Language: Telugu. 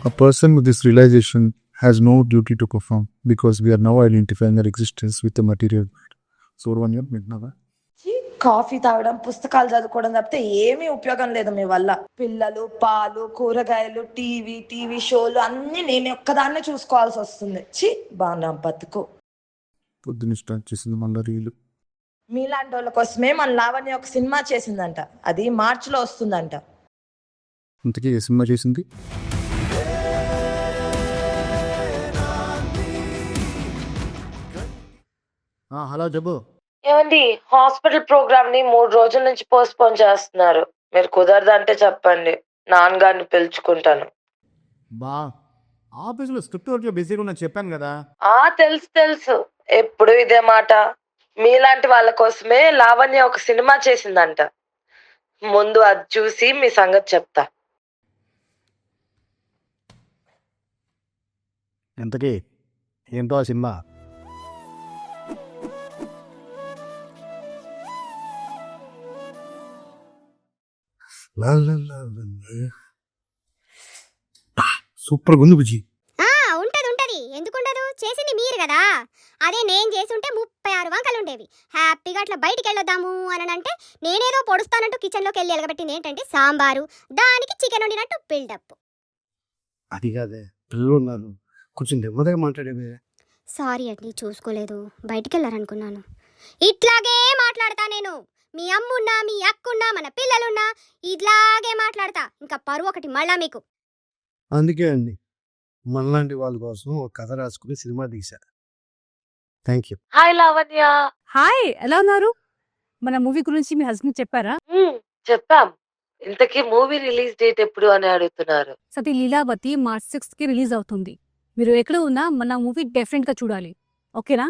A person with this realization has no duty to perform because we are now identifying our existence with the material world. So, one year, midnight. Coffee తాగడం, పుస్తకాలు చదువుకోవడం తప్పితే ఏమీ ఉపయోగం లేదు మీ వల్ల. పిల్లలు, పాలు, కూరగాయలు, టీవీ షోలు అన్నీ నేను ఒక్కదాన్నే చూసుకోవాల్సి వస్తుంది. బాగా బతుకు. పొద్దున్న స్టార్ట్ చేసింది మళ్ళీ రీలు. మీలాంటి వాళ్ళ కోసమే మన లావణ్య ఒక సినిమా చేసిందంట. అది మార్చిలో వస్తుందంట. ఇంతకీ ఏ సినిమా చేసింది? హలో జబ్బు. ఏమండి, హాస్పిటల్ ప్రోగ్రామ్ ని 3 రోజుల నుంచి పోస్ట్పోన్ చేస్తున్నారు. మీరు కుదరదంటే చెప్పండి, నాన్నగారిని పిలుచుకుంటాను. బా ఆఫీసులో స్క్రిప్ట్ వర్క్ బిజీగా ఉన్నా చెప్పాను కదా. తెలుసు ఎప్పుడు ఇదే మాట. మీలాంటి వాళ్ళ కోసమే లావణ్య ఒక సినిమా చేసిందంట. ముందు అది చూసి మీ సంగతి చెప్తా. ఎంతకీ ఏంటో ఆ సినిమా? సూపర్ ఉంది బుజ్జి. ఉంటది ఎందుకుండదు, చేసింది మీరు కదా. అదే నేను చేసి ఉంటే 36 వంకలు ఉండేవి. హ్యాపీగా అట్లా బయటికి వెళ్ళొద్దాము అని అంటే నేనేదో పొడుస్తానంటూ కిచెన్లోకి వెళ్ళి ఎలగబెట్టింది ఏంటంటే సాంబారు, దానికి చికెన్ వండినట్టు బిల్డప్. అది కాదే, పిల్లలు ఉన్నారు, కొంచెం నెమ్మదిగా మాట్లాడేవి. సారీ అండి, చూసుకోలేదు, బయటికి వెళ్ళారనుకున్నాను. ఇట్లాగే మాట్లాడతా నేను. మీ అమ్మున్నా, మీ అక్కున్నా, మన పిల్లలున్నా ఇట్లాగే మాట్లాడతా. ఇంకా పరువు ఒకటి మళ్ళా మీకు. అందుకే అండి మనలాంటి వాళ్ళ కోసం ఒక కథ రాసుకుని సినిమా తీశా. Thank you. Hi Lavanya. Hi, ఎలా ఉన్నారు? మన మూవీ గురించి మీ హస్బెండ్ చెప్పారా? చెప్పాం. ఇంతకీ మూవీ రిలీజ్ డేట్ ఎప్పుడు అని అడుగుతున్నారు. సతీ లీలావతి మార్చ్ 6th కి రిలీజ్ అవుతుంది. మీరు ఎక్కడ ఉన్నా మన మూవీ డెఫినెట్ గా చూడాలి. ఓకేనా?